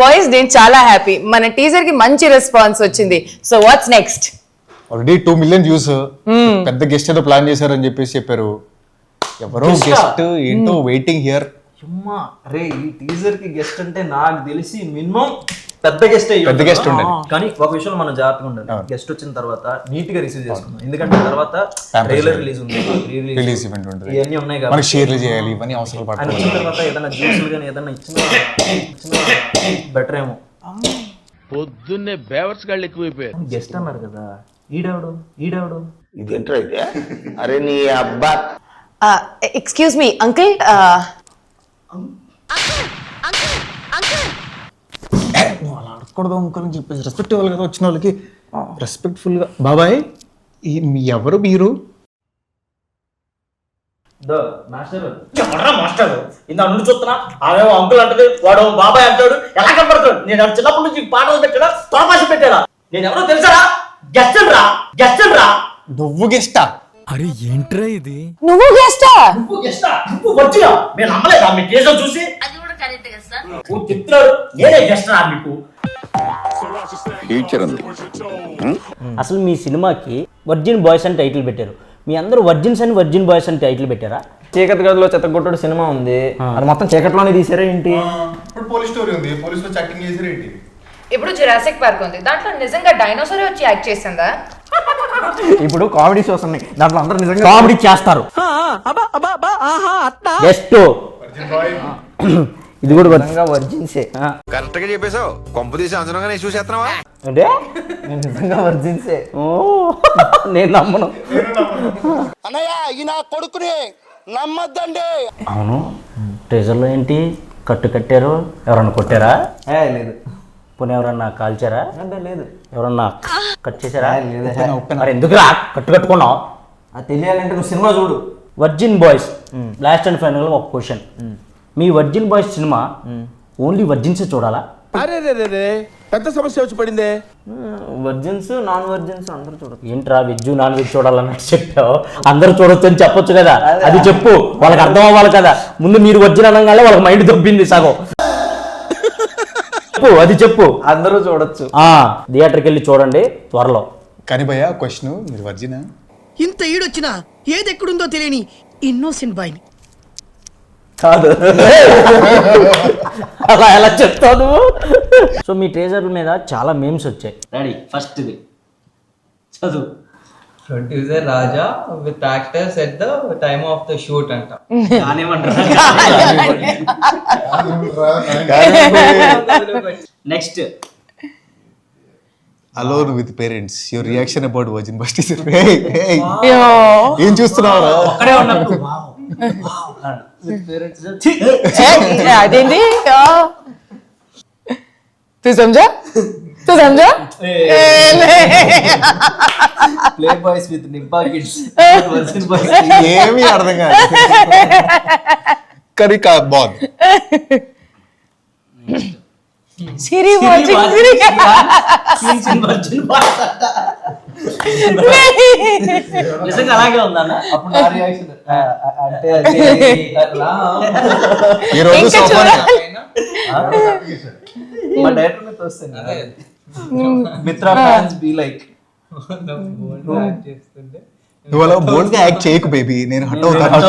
Boys నేను చాలా happy, మన టీజర్ కి మంచి రెస్పాన్స్ వచ్చింది. So what's next? Already 2 million views, పెద్ద గెస్ట్ ఏదో ప్లాన్ చేశారని చెప్పేసి చెప్పారు. ఎవరో గెస్ట్ ఏంటో వెయిటింగ్ హియర్. అమ్మా అరే ఈ టీజర్ కి గెస్ట్ అంటే నాకు తెలిసి మినిమం పెద్ద గెస్ట్ ఉండాలి. కానీ ఒక విషయం మనం జాగ్రత్తగా ఉండాలి. గెస్ట్ వచ్చిన తర్వాత నీట్ గా రిసీవ్ చేసుకుందాం, ఎందుకంటే తర్వాత ట్రైలర్ రిలీజ్ ఉంది, రిలీజ్ ఈవెంట్ ఉంటుంది, ఇవన్నీ ఉన్నాయి మనకి కాబట్టి షేర్లు చేయాలి, ఇవన్నీ అవసరాలు ఆయన పడతాయి. వచ్చిన తర్వాత ఏదైనా జ్యూసులు కానీ ఏదైనా ఇచ్చిన బెటర్ ఏమో. పొద్దున్నే బేవర్స్ గాళ్ళు ఎక్కువైపోయారు. గెస్ట్ అన్నారు కదా, ఈడాడు ఇదేంట్రా అయితే? అరే నీ అబ్బా. ఎక్స్క్యూజ్ మీ అంకుల్, నువ్వు అలా అడగకూడదు అంకుల్ అని చెప్పేసి రెస్పెక్ట్ ఇవ్వాలి కదా వచ్చిన వాళ్ళకి. రెస్పెక్ట్ఫుల్ గా బాబాయ్ ఎవరు మీరు? మాస్టర్ ఇందా నుండి చూస్తున్నా, ఆమె అంకుల్ అంటది, వాడు బాబాయ్ అంటాడు. ఎలా కనపడతాడు? నేను చిన్నప్పటి నుంచి పాటలు పెట్టాడా, తోపాష పెట్టాడా? నేను ఎవరో తెలుసారా? గెస్ట్ రా. నువ్వు గెస్టా? అరే ఏంట్రా ఇది? నువ్వు గెస్టా? నువ్వు వచ్చినా నేను నమ్మలేదా మీ కేసులో చూసి? నువ్వు చెప్తున్నాడు నేనే గెస్ట్ రా మీకు. ఫ్యూచర్ ఉంది. అసలు మీ సినిమాకి వర్జిన్ బాయ్స్ అని టైటిల్ పెట్టారు, మీ అందరూ వర్జిన్స్ అని వర్జిన్ బాయ్స్ అని టైటిల్ పెట్టారా? చీకటి గదిలో చెత్తగొట్టుడు సినిమా ఉంది, అది మొత్తం చీకట్లోనే తీసారా ఏంటి? ఇప్పుడు పోలీస్ స్టోరీ ఉంది, పోలీసులో చాటింగ్ చేసారు ఏంటి? ఇప్పుడు జురాసిక్ పార్క్ ఉంది, దాంట్లో నిజంగా డైనోసార్ వచ్చి యాక్ట్ చేసిందా? ఇప్పుడు కామెడీ షోస్ ఉన్నాయి, దాంట్లో అందరూ నిజంగా కామెడీ చేస్తారు. జస్ట్ ఇది కూడా నిజంగా వర్జిన్సే. కరెక్ట్ గా చెప్పేశావు. కొంప తీసి అంచనాగా చూసేస్తున్నావా? అంటే నేను నిజంగా వర్జిన్సే. ఓ నేను నమ్మను. అన్నయ్య ఈ నా కొడుకుని నమ్మద్దండి. అవును, ట్రెజర్లో ఏంటి కట్టారు? ఎవరన్నా కొట్టారా? లేదు. పోనీ ఎవరన్నా కాల్చారా? అంటే లేదు. ఎవరన్నా కట్ చేశారా? లేదు. మరి ఎందుకురా కట్టుకున్నావు? అది తెలియాలంటే నువ్వు సినిమా చూడు. Virgin boys last and final ఒక క్వశ్చన్, మీ వర్జిన్ బాయ్స్ సినిమా ఓన్లీ వర్జిన్సే చూడాలా? అరే రే పెద్ద సమస్య వచ్చి పడిందే. వర్జిన్స్ నాన్ వర్జిన్స్ అందరూ చూడదు. ఏంట్రా వెజ్ నాన్ వెజ్ చూడాలన్నట్టు చెప్పావు? అందరూ చూడొచ్చు అని చెప్పొచ్చు కదా, అది చెప్పు, వాళ్ళకి అర్థం అవ్వాలి కదా. ముందు మీరు వర్జిన్ అనగానే వాళ్ళకి మైండ్ దొబ్బింది సగం. చెప్పు, అది చెప్పు. అందరూ చూడొచ్చు. థియేటర్కి వెళ్ళి చూడండి త్వరలో. కానీ భయ్యా క్వశ్చన్, మీరు వర్జినా? ఇంత ఈడొచ్చినా ఏది ఎక్కడుందో తెలియని ఇన్నోసెంట్ బాయ్ని. కాదు అలా ఎలా చెప్తావు నువ్వు? సో మీ ట్రేజర్ మీద చాలా మేమ్స్ వచ్చాయి. రెడీ, ఫస్ట్ ఇది చదువు. Producer Raja with actors at the time of the shoot అంట. Next alone with parents, your reaction about virgin boys teaser. ఏం చూస్తున్నావు? అక్కడే ఉన్నట్టు అదేంటి? తు సమझा? ప్లే బాయ్స్ విత్ నింపా కిడ్స్. ఏమీ అర్థం కాదు కానీ బాగుంది. సిరి వాచింగ్ సిరి. నిజంగా అలాగే ఉందన్న. అప్పుడు నా రియాక్షన్ అంటే ఈ రోజు ఇంకా సోఫానే. మా డైరెక్టర్ మీద వస్తుంది. మిత్ర ఫ్యాన్స్ బి లైక్ నువ్వు అలా బోల్డ్ గా యాక్ట్ చేయకు బేబీ, నేను హట్ అవుతాను.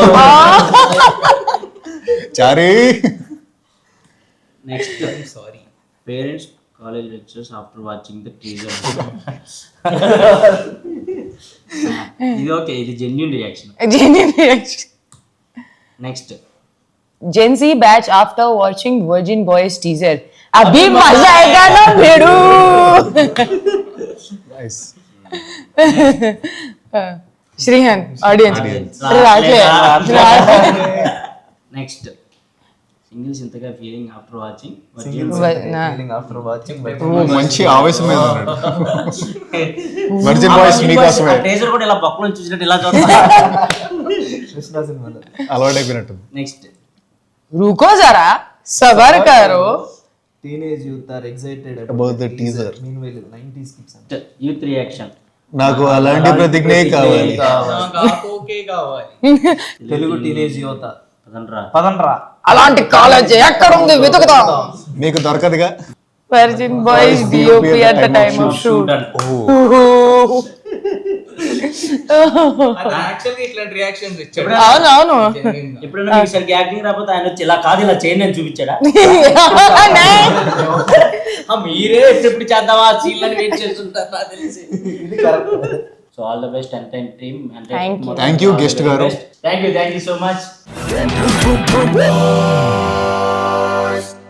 చారీ. Next sorry parents college lectures after watching the teaser. ఇది ఓకే, ఇది genuine reaction. Next Gen Z batch after watching Virgin Boys teaser. अभी मजा आएगा ना भेड़ू. श्रीहन audience. నెక్స్ట్ సింగిల్స్ ఇంతగా feeling after watching after watching మంచి ఆవేశం మీద ఉన్నాడు. వర్జిన్ బాయ్స్ మీకోసమే. టీజర్ కూడా ఇలా పక్కన చూసినట్టు ఇలా చూస్తా. కృష్ణ సినిమాలో అలవాటు అయిపోయినట్టు. నెక్స్ట్ रुको जरा सबर करो. Teenage youth are excited About the teaser. Meanwhile 90s kids youth reaction. నాకు అలాంటి ప్రతిజ్ఞే కావాలి. ఓకే కావాలి. తెలుగు టీనేజ్ యువత పదండ్రా. అలాంటి కాలేజ్ ఎక్కడ ఉంది వెతుకుతాం. మీకు దొరకదుగా. Virgin boys DOP at the time of shoot. యాక్చువల్గా ఇట్లాంటి రియాక్షన్స్ ఇచ్చాడు. అవునవును. ఎప్పుడైనా మీకు సరిగ్గా యాక్టింగ్ రాకపోతే ఆయన వచ్చి ఇలా కాదు ఇలా చేయండి అని చూపించాడా? మీరే ఎప్పుడు చేద్దామా సీన్లని వెయిట్ చేస్తుంటారు నాకు తెలిసి. సో ఆల్ ద బెస్ట్ ఎంటైన్ team. Thank you. Thank you guest గారు. Thank you so much.